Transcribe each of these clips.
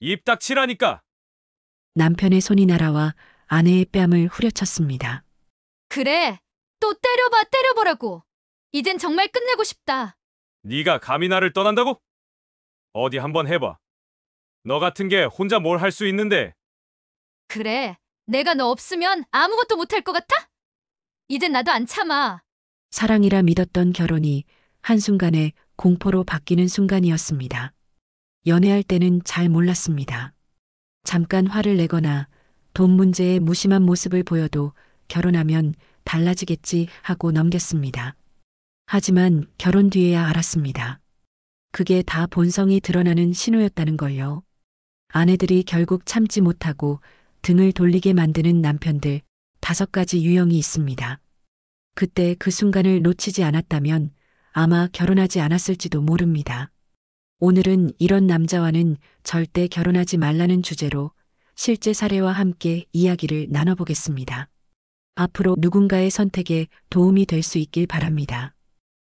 입 닥치라니까. 남편의 손이 날아와 아내의 뺨을 후려쳤습니다. 그래, 또 때려봐, 때려보라고. 이젠 정말 끝내고 싶다. 네가 감히 나를 떠난다고? 어디 한번 해봐. 너 같은 게 혼자 뭘 할 수 있는데. 그래, 내가 너 없으면 아무것도 못할 것 같아? 이젠 나도 안 참아. 사랑이라 믿었던 결혼이 한순간에 공포로 바뀌는 순간이었습니다. 연애할 때는 잘 몰랐습니다. 잠깐 화를 내거나 돈 문제에 무심한 모습을 보여도 결혼하면 달라지겠지 하고 넘겼습니다. 하지만 결혼 뒤에야 알았습니다. 그게 다 본성이 드러나는 신호였다는 걸요. 아내들이 결국 참지 못하고 등을 돌리게 만드는 남편들 5가지 유형이 있습니다. 그때 그 순간을 놓치지 않았다면 아마 결혼하지 않았을지도 모릅니다. 오늘은 이런 남자와는 절대 결혼하지 말라는 주제로 실제 사례와 함께 이야기를 나눠보겠습니다. 앞으로 누군가의 선택에 도움이 될 수 있길 바랍니다.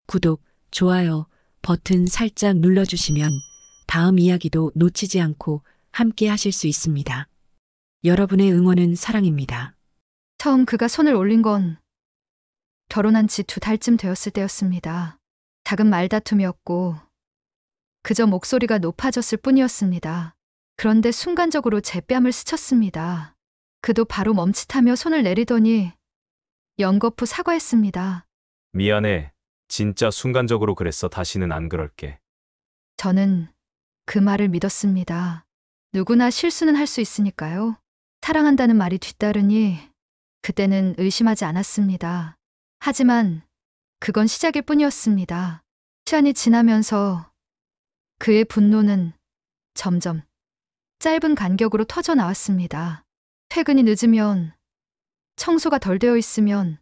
구독, 좋아요, 버튼 살짝 눌러주시면 다음 이야기도 놓치지 않고 함께 하실 수 있습니다. 여러분의 응원은 사랑입니다. 처음 그가 손을 올린 건 결혼한 지 2달쯤 되었을 때였습니다. 작은 말다툼이었고 그저 목소리가 높아졌을 뿐이었습니다. 그런데 순간적으로 제 뺨을 스쳤습니다. 그도 바로 멈칫하며 손을 내리더니 연거푸 사과했습니다. 미안해. 진짜 순간적으로 그랬어. 다시는 안 그럴게. 저는 그 말을 믿었습니다. 누구나 실수는 할 수 있으니까요. 사랑한다는 말이 뒤따르니 그때는 의심하지 않았습니다. 하지만 그건 시작일 뿐이었습니다. 시간이 지나면서 그의 분노는 점점 짧은 간격으로 터져 나왔습니다. 퇴근이 늦으면, 청소가 덜 되어 있으면,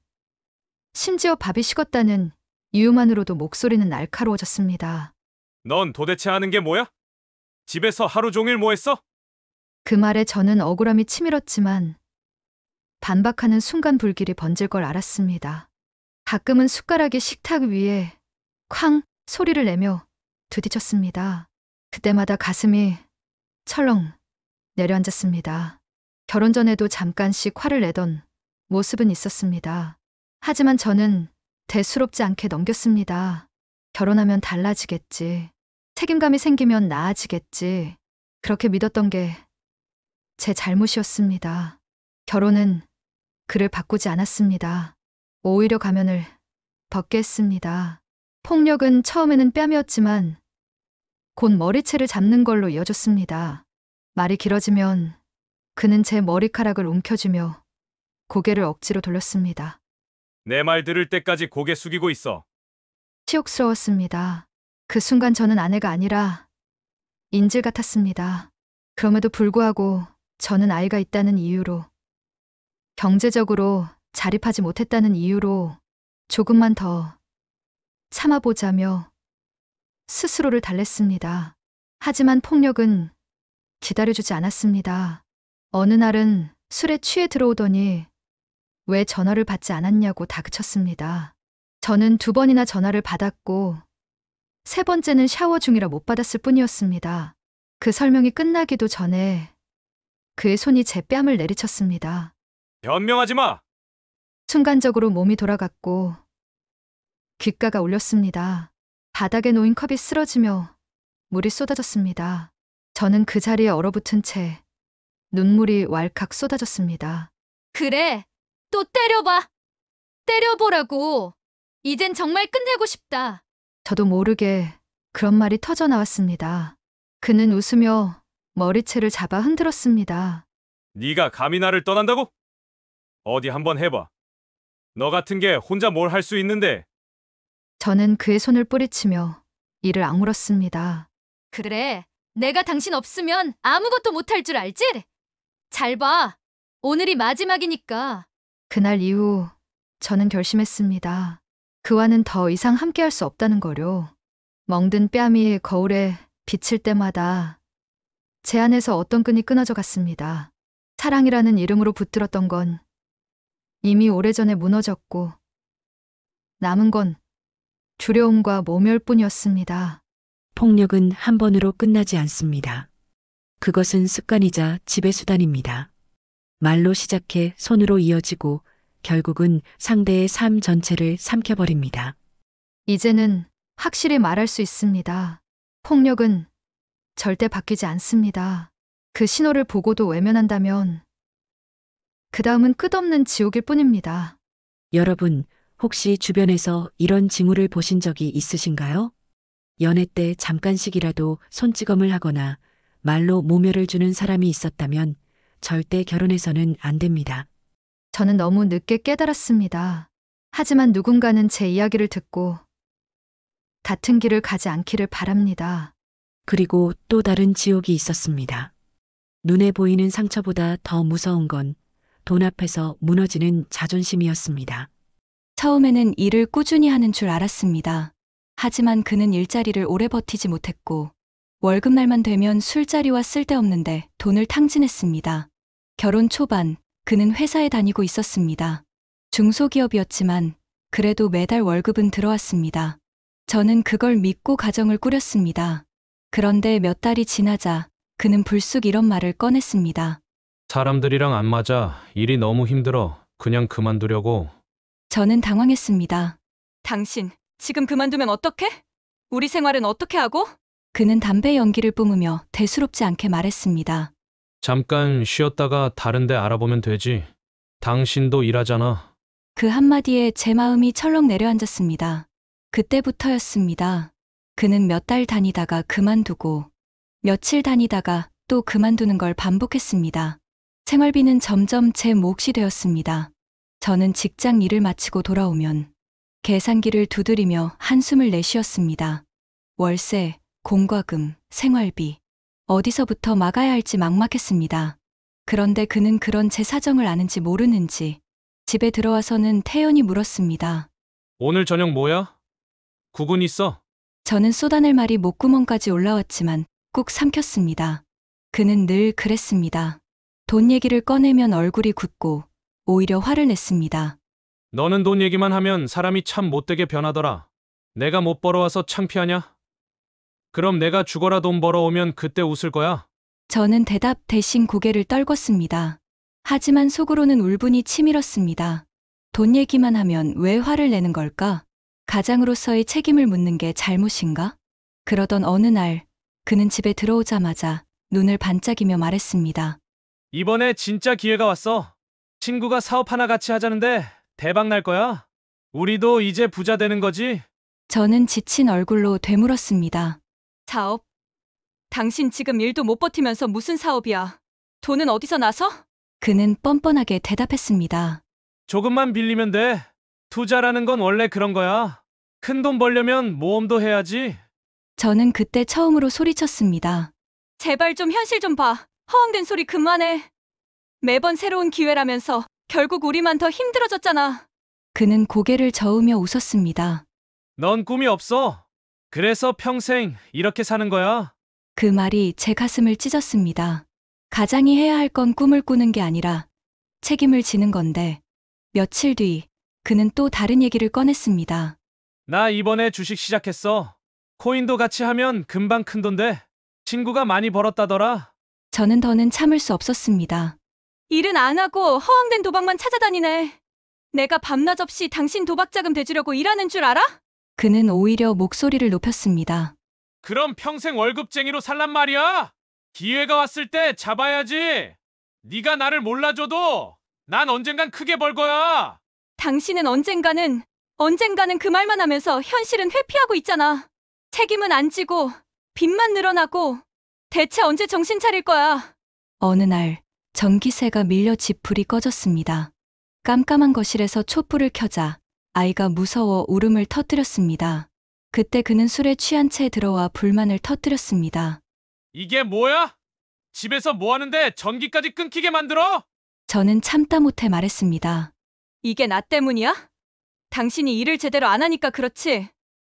심지어 밥이 식었다는 이유만으로도 목소리는 날카로워졌습니다. 넌 도대체 하는 게 뭐야? 집에서 하루 종일 뭐 했어? 그 말에 저는 억울함이 치밀었지만 반박하는 순간 불길이 번질 걸 알았습니다. 가끔은 숟가락이 식탁 위에 쾅 소리를 내며 부딪혔습니다. 그때마다 가슴이 철렁 내려앉았습니다. 결혼 전에도 잠깐씩 화를 내던 모습은 있었습니다. 하지만 저는 대수롭지 않게 넘겼습니다. 결혼하면 달라지겠지. 책임감이 생기면 나아지겠지. 그렇게 믿었던 게 제 잘못이었습니다. 결혼은 그를 바꾸지 않았습니다. 오히려 가면을 벗게 했습니다. 폭력은 처음에는 뺨이었지만 곧 머리채를 잡는 걸로 이어졌습니다. 말이 길어지면 그는 제 머리카락을 움켜쥐며 고개를 억지로 돌렸습니다. 내 말 들을 때까지 고개 숙이고 있어. 치욕스러웠습니다. 그 순간 저는 아내가 아니라 인질 같았습니다. 그럼에도 불구하고 저는 아이가 있다는 이유로, 경제적으로 자립하지 못했다는 이유로 조금만 더 참아보자며 스스로를 달랬습니다. 하지만 폭력은 기다려주지 않았습니다. 어느 날은 술에 취해 들어오더니 왜 전화를 받지 않았냐고 다그쳤습니다. 저는 2번이나 전화를 받았고 3번째는 샤워 중이라 못 받았을 뿐이었습니다. 그 설명이 끝나기도 전에 그의 손이 제 뺨을 내리쳤습니다. 변명하지 마. 순간적으로 몸이 돌아갔고 귓가가 울렸습니다. 바닥에 놓인 컵이 쓰러지며 물이 쏟아졌습니다. 저는 그 자리에 얼어붙은 채 눈물이 왈칵 쏟아졌습니다. 그래, 또 때려봐. 때려보라고. 이젠 정말 끝내고 싶다. 저도 모르게 그런 말이 터져 나왔습니다. 그는 웃으며 머리채를 잡아 흔들었습니다. 네가 감히 나를 떠난다고? 어디 한번 해봐. 너 같은 게 혼자 뭘 할 수 있는데. 저는 그의 손을 뿌리치며 이를 악물었습니다. 그래, 내가 당신 없으면 아무것도 못할 줄 알지? 잘 봐. 오늘이 마지막이니까. 그날 이후 저는 결심했습니다. 그와는 더 이상 함께할 수 없다는 거요. 멍든 뺨이 거울에 비칠 때마다 제 안에서 어떤 끈이 끊어져 갔습니다. 사랑이라는 이름으로 붙들었던 건 이미 오래전에 무너졌고 남은 건 두려움과 모멸뿐이었습니다. 폭력은 한 번으로 끝나지 않습니다. 그것은 습관이자 지배수단입니다. 말로 시작해 손으로 이어지고 결국은 상대의 삶 전체를 삼켜버립니다. 이제는 확실히 말할 수 있습니다. 폭력은 절대 바뀌지 않습니다. 그 신호를 보고도 외면한다면 그 다음은 끝없는 지옥일 뿐입니다. 여러분, 혹시 주변에서 이런 징후를 보신 적이 있으신가요? 연애 때 잠깐씩이라도 손찌검을 하거나 말로 모멸을 주는 사람이 있었다면 절대 결혼해서는 안 됩니다. 저는 너무 늦게 깨달았습니다. 하지만 누군가는 제 이야기를 듣고 같은 길을 가지 않기를 바랍니다. 그리고 또 다른 지옥이 있었습니다. 눈에 보이는 상처보다 더 무서운 건 돈 앞에서 무너지는 자존심이었습니다. 처음에는 일을 꾸준히 하는 줄 알았습니다. 하지만 그는 일자리를 오래 버티지 못했고 월급날만 되면 술자리와 쓸데없는데 돈을 탕진했습니다. 결혼 초반 그는 회사에 다니고 있었습니다. 중소기업이었지만 그래도 매달 월급은 들어왔습니다. 저는 그걸 믿고 가정을 꾸렸습니다. 그런데 몇 달이 지나자 그는 불쑥 이런 말을 꺼냈습니다. 사람들이랑 안 맞아. 일이 너무 힘들어. 그냥 그만두려고. 저는 당황했습니다. 당신, 지금 그만두면 어떡해? 우리 생활은 어떻게 하고? 그는 담배 연기를 뿜으며 대수롭지 않게 말했습니다. 잠깐 쉬었다가 다른 데 알아보면 되지. 당신도 일하잖아. 그 한마디에 제 마음이 철렁 내려앉았습니다. 그때부터였습니다. 그는 몇 달 다니다가 그만두고 며칠 다니다가 또 그만두는 걸 반복했습니다. 생활비는 점점 제 몫이 되었습니다. 저는 직장 일을 마치고 돌아오면 계산기를 두드리며 한숨을 내쉬었습니다. 월세, 공과금, 생활비, 어디서부터 막아야 할지 막막했습니다. 그런데 그는 그런 제 사정을 아는지 모르는지 집에 들어와서는 태연히 물었습니다. 오늘 저녁 뭐야? 국은 있어? 저는 쏟아낼 말이 목구멍까지 올라왔지만 꾹 삼켰습니다. 그는 늘 그랬습니다. 돈 얘기를 꺼내면 얼굴이 굳고 오히려 화를 냈습니다. 너는 돈 얘기만 하면 사람이 참 못되게 변하더라. 내가 못 벌어와서 창피하냐? 그럼 내가 죽어라 돈 벌어오면 그때 웃을 거야? 저는 대답 대신 고개를 떨궜습니다. 하지만 속으로는 울분이 치밀었습니다. 돈 얘기만 하면 왜 화를 내는 걸까? 가장으로서의 책임을 묻는 게 잘못인가? 그러던 어느 날 그는 집에 들어오자마자 눈을 반짝이며 말했습니다. 이번에 진짜 기회가 왔어. 친구가 사업 하나 같이 하자는데 대박 날 거야. 우리도 이제 부자 되는 거지? 저는 지친 얼굴로 되물었습니다. 사업? 당신 지금 일도 못 버티면서 무슨 사업이야? 돈은 어디서 나서? 그는 뻔뻔하게 대답했습니다. 조금만 빌리면 돼. 투자라는 건 원래 그런 거야. 큰 돈 벌려면 모험도 해야지. 저는 그때 처음으로 소리쳤습니다. 제발 좀 현실 좀 봐. 허황된 소리 그만해. 매번 새로운 기회라면서 결국 우리만 더 힘들어졌잖아. 그는 고개를 저으며 웃었습니다. 넌 꿈이 없어. 그래서 평생 이렇게 사는 거야. 그 말이 제 가슴을 찢었습니다. 가장이 해야 할 건 꿈을 꾸는 게 아니라 책임을 지는 건데 며칠 뒤 그는 또 다른 얘기를 꺼냈습니다. 나 이번에 주식 시작했어. 코인도 같이 하면 금방 큰 돈 돼. 친구가 많이 벌었다더라. 저는 더는 참을 수 없었습니다. 일은 안 하고 허황된 도박만 찾아다니네. 내가 밤낮 없이 당신 도박 자금 대주려고 일하는 줄 알아? 그는 오히려 목소리를 높였습니다. 그럼 평생 월급쟁이로 살란 말이야? 기회가 왔을 때 잡아야지. 네가 나를 몰라줘도 난 언젠간 크게 벌 거야. 당신은 언젠가는 그 말만 하면서 현실은 회피하고 있잖아. 책임은 안 지고 빚만 늘어나고 대체 언제 정신 차릴 거야? 어느 날 전기세가 밀려 집 불이 꺼졌습니다. 깜깜한 거실에서 촛불을 켜자 아이가 무서워 울음을 터뜨렸습니다. 그때 그는 술에 취한 채 들어와 불만을 터뜨렸습니다. 이게 뭐야? 집에서 뭐 하는데 전기까지 끊기게 만들어? 저는 참다 못해 말했습니다. 이게 나 때문이야? 당신이 일을 제대로 안 하니까 그렇지.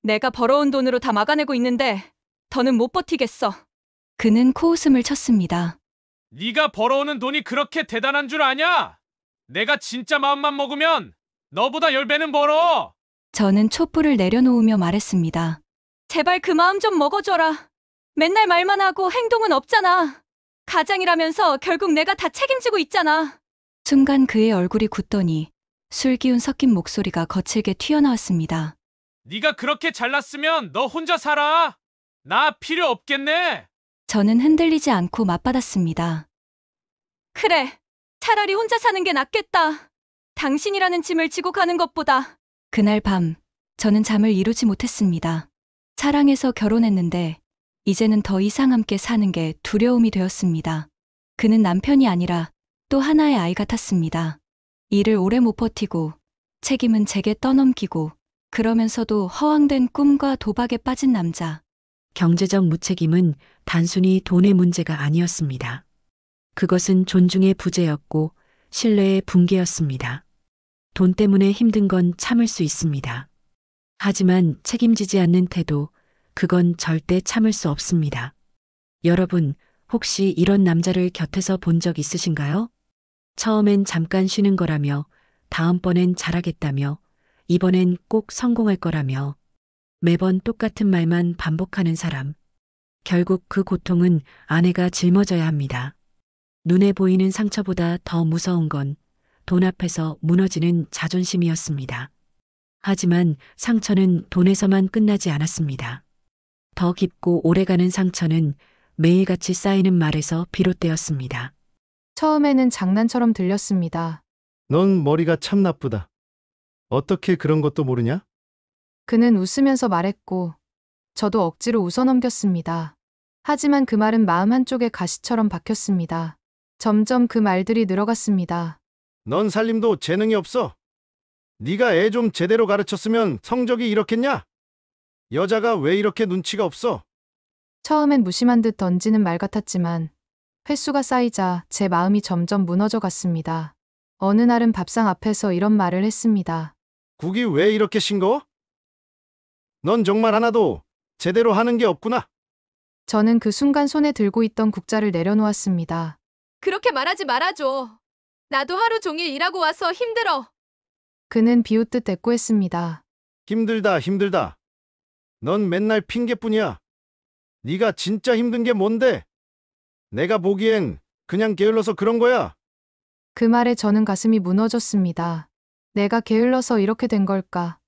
내가 벌어온 돈으로 다 막아내고 있는데 더는 못 버티겠어. 그는 코웃음을 쳤습니다. 네가 벌어오는 돈이 그렇게 대단한 줄 아냐? 내가 진짜 마음만 먹으면 너보다 10배는 벌어. 저는 촛불을 내려놓으며 말했습니다. 제발 그 마음 좀 먹어줘라. 맨날 말만 하고 행동은 없잖아. 가장이라면서 결국 내가 다 책임지고 있잖아. 순간 그의 얼굴이 굳더니 술기운 섞인 목소리가 거칠게 튀어나왔습니다. 네가 그렇게 잘났으면 너 혼자 살아. 나 필요 없겠네. 저는 흔들리지 않고 맞받았습니다. 그래, 차라리 혼자 사는 게 낫겠다. 당신이라는 짐을 지고 가는 것보다. 그날 밤, 저는 잠을 이루지 못했습니다. 사랑해서 결혼했는데, 이제는 더 이상 함께 사는 게 두려움이 되었습니다. 그는 남편이 아니라 또 하나의 아이 같았습니다. 일을 오래 못 버티고, 책임은 제게 떠넘기고, 그러면서도 허황된 꿈과 도박에 빠진 남자. 경제적 무책임은 단순히 돈의 문제가 아니었습니다. 그것은 존중의 부재였고 신뢰의 붕괴였습니다. 돈 때문에 힘든 건 참을 수 있습니다. 하지만 책임지지 않는 태도, 그건 절대 참을 수 없습니다. 여러분, 혹시 이런 남자를 곁에서 본 적 있으신가요? 처음엔 잠깐 쉬는 거라며, 다음번엔 잘하겠다며, 이번엔 꼭 성공할 거라며, 매번 똑같은 말만 반복하는 사람. 결국 그 고통은 아내가 짊어져야 합니다. 눈에 보이는 상처보다 더 무서운 건 돈 앞에서 무너지는 자존심이었습니다. 하지만 상처는 돈에서만 끝나지 않았습니다. 더 깊고 오래가는 상처는 매일같이 쌓이는 말에서 비롯되었습니다. 처음에는 장난처럼 들렸습니다. 넌 머리가 참 나쁘다. 어떻게 그런 것도 모르냐? 그는 웃으면서 말했고, 저도 억지로 웃어넘겼습니다. 하지만 그 말은 마음 한쪽에 가시처럼 박혔습니다. 점점 그 말들이 늘어갔습니다. 넌 살림도 재능이 없어. 네가 애 좀 제대로 가르쳤으면 성적이 이렇겠냐? 여자가 왜 이렇게 눈치가 없어? 처음엔 무심한 듯 던지는 말 같았지만 횟수가 쌓이자 제 마음이 점점 무너져 갔습니다. 어느 날은 밥상 앞에서 이런 말을 했습니다. 국이 왜 이렇게 싱거워? 넌 정말 하나도 제대로 하는 게 없구나. 저는 그 순간 손에 들고 있던 국자를 내려놓았습니다. 그렇게 말하지 말아줘. 나도 하루 종일 일하고 와서 힘들어. 그는 비웃듯 대꾸했습니다. 힘들다, 힘들다. 넌 맨날 핑계뿐이야. 네가 진짜 힘든 게 뭔데? 내가 보기엔 그냥 게을러서 그런 거야. 그 말에 저는 가슴이 무너졌습니다. 내가 게을러서 이렇게 된 걸까?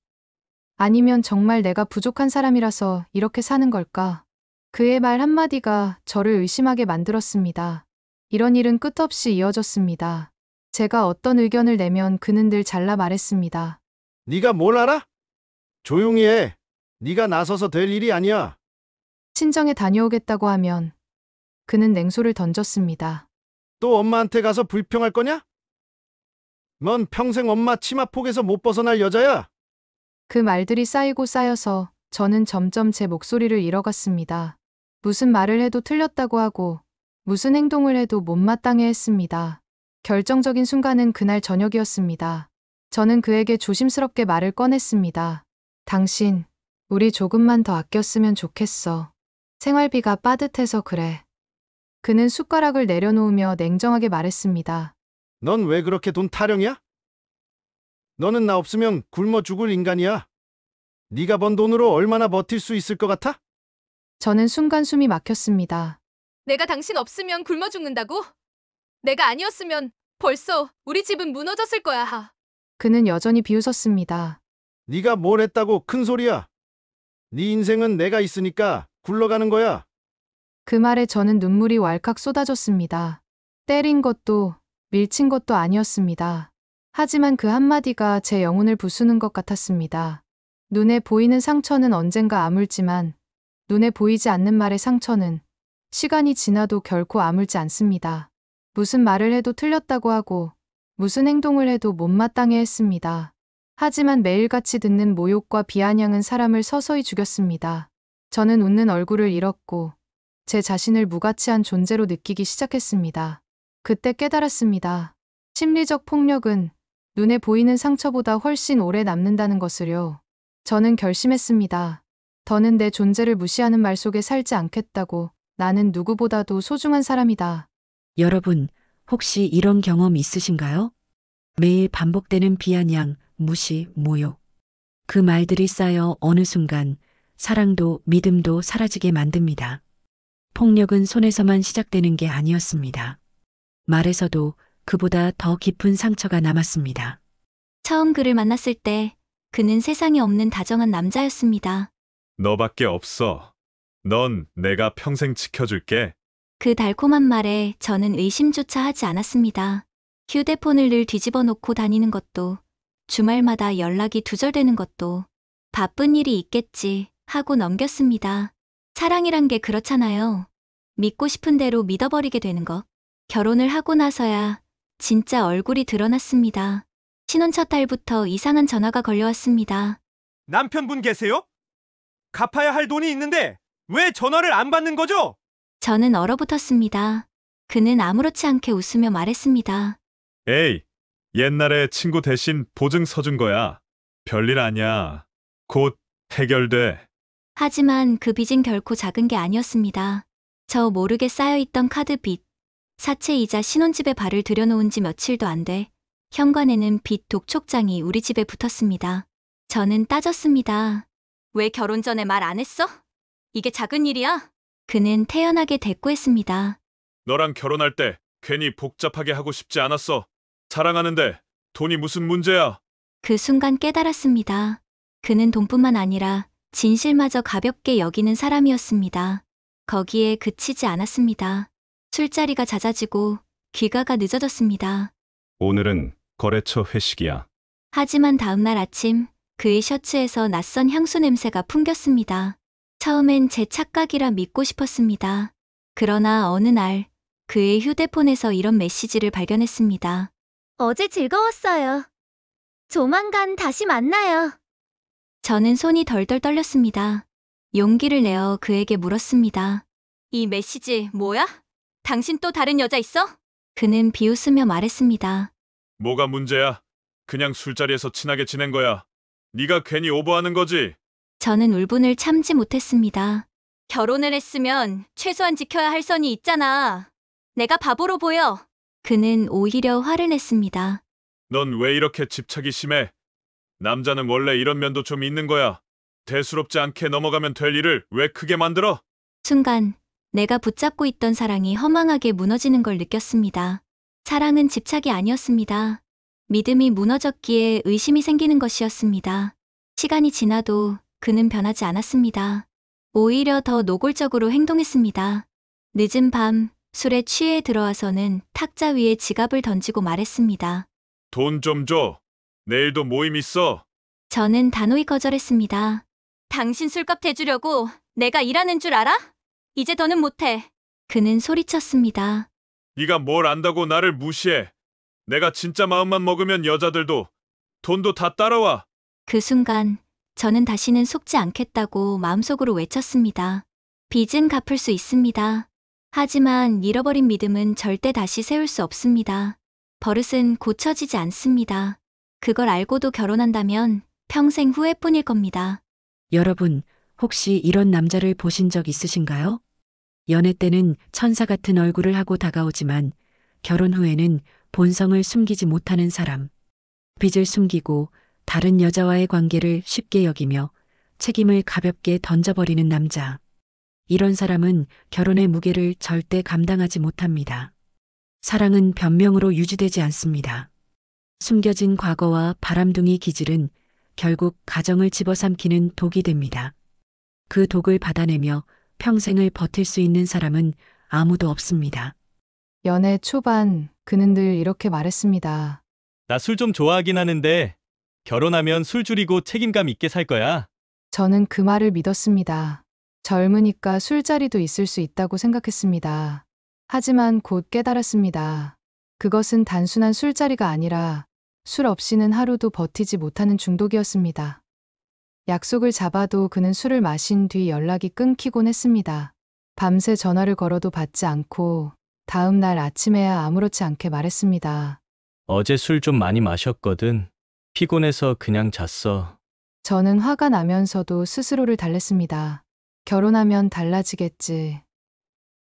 아니면 정말 내가 부족한 사람이라서 이렇게 사는 걸까? 그의 말 한마디가 저를 의심하게 만들었습니다. 이런 일은 끝없이 이어졌습니다. 제가 어떤 의견을 내면 그는 늘 잘라 말했습니다. 네가 뭘 알아? 조용히 해. 네가 나서서 될 일이 아니야. 친정에 다녀오겠다고 하면 그는 냉소를 던졌습니다. 또 엄마한테 가서 불평할 거냐? 넌 평생 엄마 치마폭에서 못 벗어날 여자야. 그 말들이 쌓이고 쌓여서 저는 점점 제 목소리를 잃어갔습니다. 무슨 말을 해도 틀렸다고 하고 무슨 행동을 해도 못마땅해 했습니다. 결정적인 순간은 그날 저녁이었습니다. 저는 그에게 조심스럽게 말을 꺼냈습니다. 당신, 우리 조금만 더 아꼈으면 좋겠어. 생활비가 빠듯해서 그래. 그는 숟가락을 내려놓으며 냉정하게 말했습니다. 넌 왜 그렇게 돈 타령이야? 너는 나 없으면 굶어 죽을 인간이야. 네가 번 돈으로 얼마나 버틸 수 있을 것 같아? 저는 순간 숨이 막혔습니다. 내가 당신 없으면 굶어 죽는다고? 내가 아니었으면 벌써 우리 집은 무너졌을 거야. 그는 여전히 비웃었습니다. 네가 뭘 했다고 큰 소리야. 네 인생은 내가 있으니까 굴러가는 거야. 그 말에 저는 눈물이 왈칵 쏟아졌습니다. 때린 것도 밀친 것도 아니었습니다. 하지만 그 한마디가 제 영혼을 부수는 것 같았습니다. 눈에 보이는 상처는 언젠가 아물지만 눈에 보이지 않는 말의 상처는 시간이 지나도 결코 아물지 않습니다. 무슨 말을 해도 틀렸다고 하고 무슨 행동을 해도 못마땅해 했습니다. 하지만 매일같이 듣는 모욕과 비아냥은 사람을 서서히 죽였습니다. 저는 웃는 얼굴을 잃었고 제 자신을 무가치한 존재로 느끼기 시작했습니다. 그때 깨달았습니다. 심리적 폭력은 눈에 보이는 상처보다 훨씬 오래 남는다는 것을요. 저는 결심했습니다. 더는 내 존재를 무시하는 말 속에 살지 않겠다고. 나는 누구보다도 소중한 사람이다. 여러분, 혹시 이런 경험 있으신가요? 매일 반복되는 비아냥, 무시, 모욕. 그 말들이 쌓여 어느 순간 사랑도 믿음도 사라지게 만듭니다. 폭력은 손에서만 시작되는 게 아니었습니다. 말에서도 그보다 더 깊은 상처가 남았습니다. 처음 그를 만났을 때 그는 세상에 없는 다정한 남자였습니다. 너밖에 없어. 넌 내가 평생 지켜줄게. 그 달콤한 말에 저는 의심조차 하지 않았습니다. 휴대폰을 늘 뒤집어 놓고 다니는 것도, 주말마다 연락이 두절되는 것도, 바쁜 일이 있겠지 하고 넘겼습니다. 사랑이란 게 그렇잖아요. 믿고 싶은 대로 믿어버리게 되는 것. 결혼을 하고 나서야 진짜 얼굴이 드러났습니다. 신혼 첫 달부터 이상한 전화가 걸려왔습니다. 남편분 계세요? 갚아야 할 돈이 있는데 왜 전화를 안 받는 거죠? 저는 얼어붙었습니다. 그는 아무렇지 않게 웃으며 말했습니다. 에이, 옛날에 친구 대신 보증 서준 거야. 별일 아니야. 곧 해결돼. 하지만 그 빚은 결코 작은 게 아니었습니다. 저 모르게 쌓여있던 카드 빚, 사채이자 신혼집에 발을 들여놓은 지 며칠도 안 돼 현관에는 빚 독촉장이 우리 집에 붙었습니다. 저는 따졌습니다. 왜 결혼 전에 말 안 했어? 이게 작은 일이야? 그는 태연하게 대꾸했습니다. 너랑 결혼할 때 괜히 복잡하게 하고 싶지 않았어. 사랑하는데 돈이 무슨 문제야? 그 순간 깨달았습니다. 그는 돈뿐만 아니라 진실마저 가볍게 여기는 사람이었습니다. 거기에 그치지 않았습니다. 술자리가 잦아지고 귀가가 늦어졌습니다. 오늘은 거래처 회식이야. 하지만 다음날 아침 그의 셔츠에서 낯선 향수 냄새가 풍겼습니다. 처음엔 제 착각이라 믿고 싶었습니다. 그러나 어느 날 그의 휴대폰에서 이런 메시지를 발견했습니다. 어제 즐거웠어요. 조만간 다시 만나요. 저는 손이 덜덜 떨렸습니다. 용기를 내어 그에게 물었습니다. 이 메시지 뭐야? 당신 또 다른 여자 있어? 그는 비웃으며 말했습니다. 뭐가 문제야? 그냥 술자리에서 친하게 지낸 거야. 네가 괜히 오버하는 거지. 저는 울분을 참지 못했습니다. 결혼을 했으면 최소한 지켜야 할 선이 있잖아. 내가 바보로 보여. 그는 오히려 화를 냈습니다. 넌 왜 이렇게 집착이 심해? 남자는 원래 이런 면도 좀 있는 거야. 대수롭지 않게 넘어가면 될 일을 왜 크게 만들어? 순간 내가 붙잡고 있던 사랑이 허망하게 무너지는 걸 느꼈습니다. 사랑은 집착이 아니었습니다. 믿음이 무너졌기에 의심이 생기는 것이었습니다. 시간이 지나도 그는 변하지 않았습니다. 오히려 더 노골적으로 행동했습니다. 늦은 밤 술에 취해 들어와서는 탁자 위에 지갑을 던지고 말했습니다. 돈 좀 줘. 내일도 모임 있어. 저는 단호히 거절했습니다. 당신 술값 대주려고 내가 일하는 줄 알아? 이제 더는 못해. 그는 소리쳤습니다. 네가 뭘 안다고 나를 무시해. 내가 진짜 마음만 먹으면 여자들도 돈도 다 따라와. 그 순간 저는 다시는 속지 않겠다고 마음속으로 외쳤습니다. 빚은 갚을 수 있습니다. 하지만 잃어버린 믿음은 절대 다시 세울 수 없습니다. 버릇은 고쳐지지 않습니다. 그걸 알고도 결혼한다면 평생 후회뿐일 겁니다. 여러분, 혹시 이런 남자를 보신 적 있으신가요? 연애 때는 천사 같은 얼굴을 하고 다가오지만 결혼 후에는 본성을 숨기지 못하는 사람. 빚을 숨기고 다른 여자와의 관계를 쉽게 여기며 책임을 가볍게 던져버리는 남자. 이런 사람은 결혼의 무게를 절대 감당하지 못합니다. 사랑은 변명으로 유지되지 않습니다. 숨겨진 과거와 바람둥이 기질은 결국 가정을 집어삼키는 독이 됩니다. 그 독을 받아내며 평생을 버틸 수 있는 사람은 아무도 없습니다. 연애 초반 그는 늘 이렇게 말했습니다. 나 술 좀 좋아하긴 하는데 결혼하면 술 줄이고 책임감 있게 살 거야. 저는 그 말을 믿었습니다. 젊으니까 술자리도 있을 수 있다고 생각했습니다. 하지만 곧 깨달았습니다. 그것은 단순한 술자리가 아니라 술 없이는 하루도 버티지 못하는 중독이었습니다. 약속을 잡아도 그는 술을 마신 뒤 연락이 끊기곤 했습니다. 밤새 전화를 걸어도 받지 않고 다음 날 아침에야 아무렇지 않게 말했습니다. 어제 술 좀 많이 마셨거든. 피곤해서 그냥 잤어. 저는 화가 나면서도 스스로를 달랬습니다. 결혼하면 달라지겠지.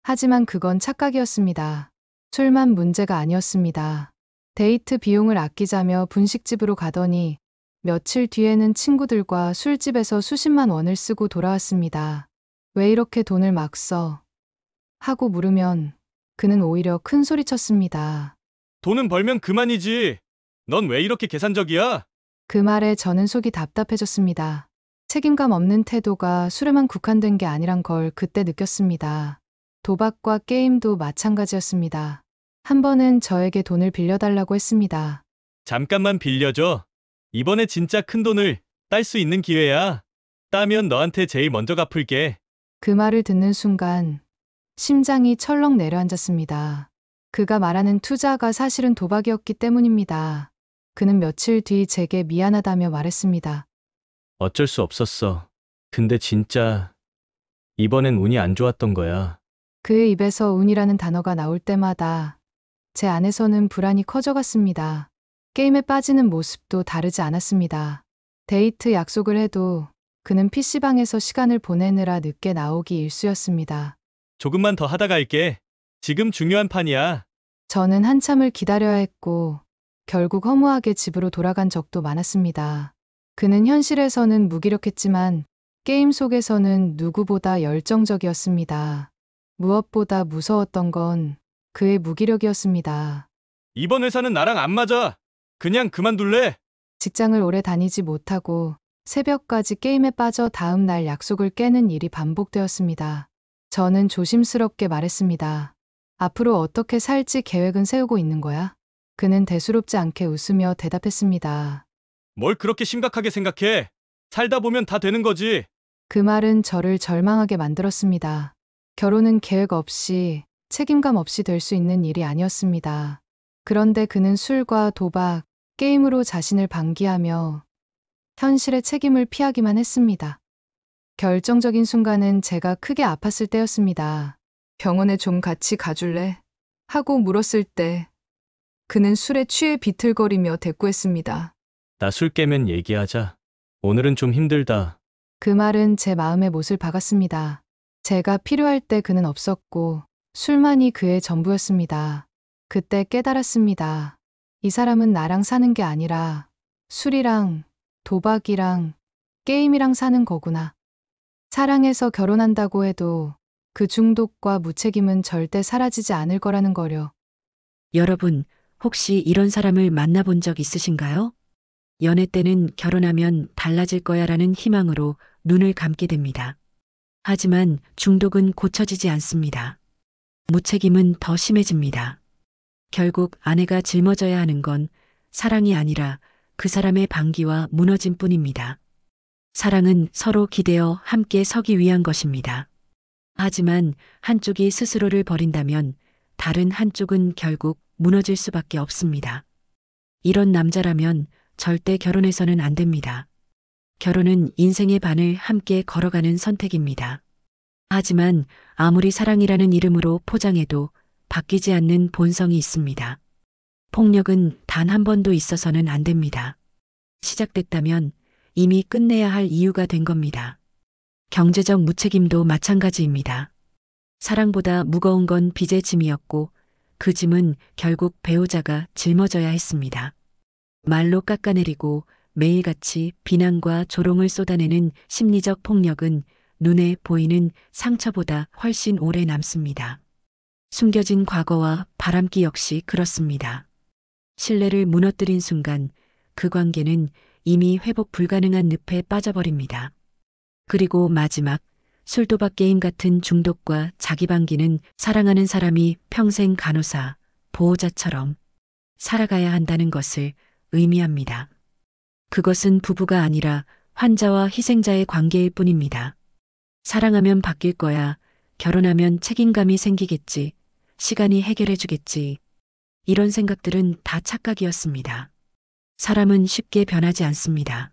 하지만 그건 착각이었습니다. 술만 문제가 아니었습니다. 데이트 비용을 아끼자며 분식집으로 가더니 며칠 뒤에는 친구들과 술집에서 수십만 원을 쓰고 돌아왔습니다. 왜 이렇게 돈을 막 써? 하고 물으면 그는 오히려 큰 소리 쳤습니다. 돈은 벌면 그만이지. 넌 왜 이렇게 계산적이야? 그 말에 저는 속이 답답해졌습니다. 책임감 없는 태도가 술에만 국한된 게 아니란 걸 그때 느꼈습니다. 도박과 게임도 마찬가지였습니다. 한 번은 저에게 돈을 빌려달라고 했습니다. 잠깐만 빌려줘. 이번에 진짜 큰 돈을 딸 수 있는 기회야. 따면 너한테 제일 먼저 갚을게. 그 말을 듣는 순간 심장이 철렁 내려앉았습니다. 그가 말하는 투자가 사실은 도박이었기 때문입니다. 그는 며칠 뒤 제게 미안하다며 말했습니다. 어쩔 수 없었어. 근데 진짜 이번엔 운이 안 좋았던 거야. 그의 입에서 운이라는 단어가 나올 때마다 제 안에서는 불안이 커져갔습니다. 게임에 빠지는 모습도 다르지 않았습니다. 데이트 약속을 해도 그는 PC방에서 시간을 보내느라 늦게 나오기 일쑤였습니다. 조금만 더 하다 갈게. 지금 중요한 판이야. 저는 한참을 기다려야 했고 결국 허무하게 집으로 돌아간 적도 많았습니다. 그는 현실에서는 무기력했지만 게임 속에서는 누구보다 열정적이었습니다. 무엇보다 무서웠던 건 그의 무기력이었습니다. 이번 회사는 나랑 안 맞아. 그냥 그만둘래. 직장을 오래 다니지 못하고 새벽까지 게임에 빠져 다음 날 약속을 깨는 일이 반복되었습니다. 저는 조심스럽게 말했습니다. 앞으로 어떻게 살지 계획은 세우고 있는 거야? 그는 대수롭지 않게 웃으며 대답했습니다. 뭘 그렇게 심각하게 생각해? 살다 보면 다 되는 거지. 그 말은 저를 절망하게 만들었습니다. 결혼은 계획 없이, 책임감 없이 될 수 있는 일이 아니었습니다. 그런데 그는 술과 도박, 게임으로 자신을 방기하며 현실의 책임을 피하기만 했습니다. 결정적인 순간은 제가 크게 아팠을 때였습니다. 병원에 좀 같이 가줄래? 하고 물었을 때 그는 술에 취해 비틀거리며 대꾸했습니다. 나 술 깨면 얘기하자. 오늘은 좀 힘들다. 그 말은 제 마음에 못을 박았습니다. 제가 필요할 때 그는 없었고 술만이 그의 전부였습니다. 그때 깨달았습니다. 이 사람은 나랑 사는 게 아니라 술이랑 도박이랑 게임이랑 사는 거구나. 사랑해서 결혼한다고 해도 그 중독과 무책임은 절대 사라지지 않을 거라는 거려. 여러분, 혹시 이런 사람을 만나본 적 있으신가요? 연애 때는 결혼하면 달라질 거야 라는 희망으로 눈을 감게 됩니다. 하지만 중독은 고쳐지지 않습니다. 무책임은 더 심해집니다. 결국 아내가 짊어져야 하는 건 사랑이 아니라 그 사람의 방기와 무너짐 뿐입니다. 사랑은 서로 기대어 함께 서기 위한 것입니다. 하지만 한쪽이 스스로를 버린다면 다른 한쪽은 결국 무너질 수밖에 없습니다. 이런 남자라면 절대 결혼해서는 안 됩니다. 결혼은 인생의 반을 함께 걸어가는 선택입니다. 하지만 아무리 사랑이라는 이름으로 포장해도 바뀌지 않는 본성이 있습니다. 폭력은 단 한 번도 있어서는 안 됩니다. 시작됐다면 이미 끝내야 할 이유가 된 겁니다. 경제적 무책임도 마찬가지입니다. 사랑보다 무거운 건 빚의 짐이었고 그 짐은 결국 배우자가 짊어져야 했습니다. 말로 깎아내리고 매일같이 비난과 조롱을 쏟아내는 심리적 폭력은 눈에 보이는 상처보다 훨씬 오래 남습니다. 숨겨진 과거와 바람기 역시 그렇습니다. 신뢰를 무너뜨린 순간 그 관계는 이미 회복 불가능한 늪에 빠져버립니다. 그리고 마지막 술도박 게임 같은 중독과 자기방기는 사랑하는 사람이 평생 간호사, 보호자처럼 살아가야 한다는 것을 의미합니다. 그것은 부부가 아니라 환자와 희생자의 관계일 뿐입니다. 사랑하면 바뀔 거야. 결혼하면 책임감이 생기겠지. 시간이 해결해주겠지. 이런 생각들은 다 착각이었습니다. 사람은 쉽게 변하지 않습니다.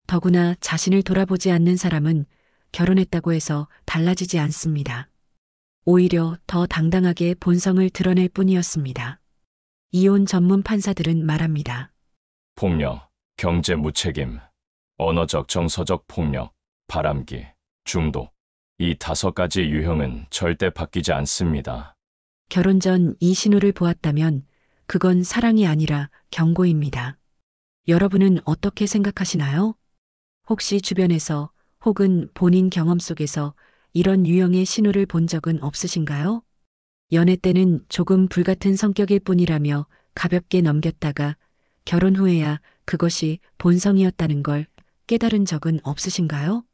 더구나 자신을 돌아보지 않는 사람은 결혼했다고 해서 달라지지 않습니다. 오히려 더 당당하게 본성을 드러낼 뿐이었습니다. 이혼 전문 판사들은 말합니다. 폭력, 경제 무책임, 언어적 정서적 폭력, 바람기, 중독. 이 5가지 유형은 절대 바뀌지 않습니다. 결혼 전 이 신호를 보았다면 그건 사랑이 아니라 경고입니다. 여러분은 어떻게 생각하시나요? 혹시 주변에서 혹은 본인 경험 속에서 이런 유형의 신호를 본 적은 없으신가요? 연애 때는 조금 불같은 성격일 뿐이라며 가볍게 넘겼다가 결혼 후에야 그것이 본성이었다는 걸 깨달은 적은 없으신가요?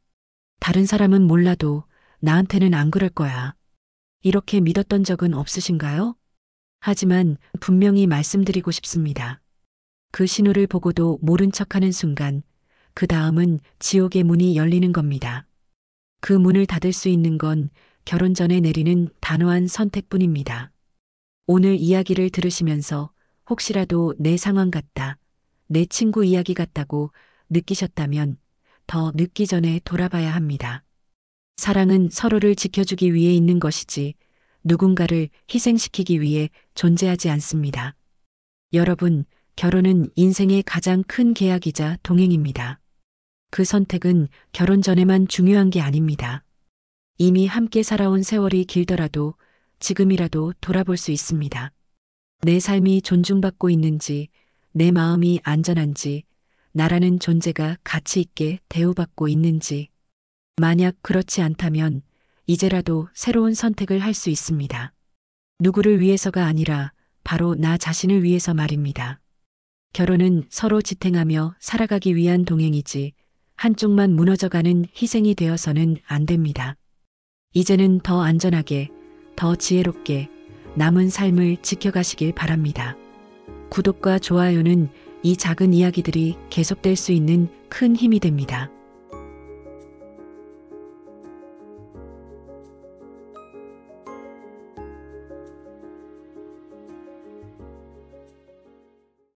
다른 사람은 몰라도 나한테는 안 그럴 거야. 이렇게 믿었던 적은 없으신가요? 하지만 분명히 말씀드리고 싶습니다. 그 신호를 보고도 모른 척하는 순간 그 다음은 지옥의 문이 열리는 겁니다. 그 문을 닫을 수 있는 건 결혼 전에 내리는 단호한 선택뿐입니다. 오늘 이야기를 들으시면서 혹시라도 내 상황 같다, 내 친구 이야기 같다고 느끼셨다면 더 늦기 전에 돌아봐야 합니다. 사랑은 서로를 지켜주기 위해 있는 것이지 누군가를 희생시키기 위해 존재하지 않습니다. 여러분, 결혼은 인생의 가장 큰 계약이자 동행입니다. 그 선택은 결혼 전에만 중요한 게 아닙니다. 이미 함께 살아온 세월이 길더라도 지금이라도 돌아볼 수 있습니다. 내 삶이 존중받고 있는지, 내 마음이 안전한지, 나라는 존재가 가치 있게 대우받고 있는지. 만약 그렇지 않다면 이제라도 새로운 선택을 할 수 있습니다. 누구를 위해서가 아니라 바로 나 자신을 위해서 말입니다. 결혼은 서로 지탱하며 살아가기 위한 동행이지 한쪽만 무너져가는 희생이 되어서는 안 됩니다. 이제는 더 안전하게, 더 지혜롭게 남은 삶을 지켜가시길 바랍니다. 구독과 좋아요는 이 작은 이야기들이 계속될 수 있는 큰 힘이 됩니다.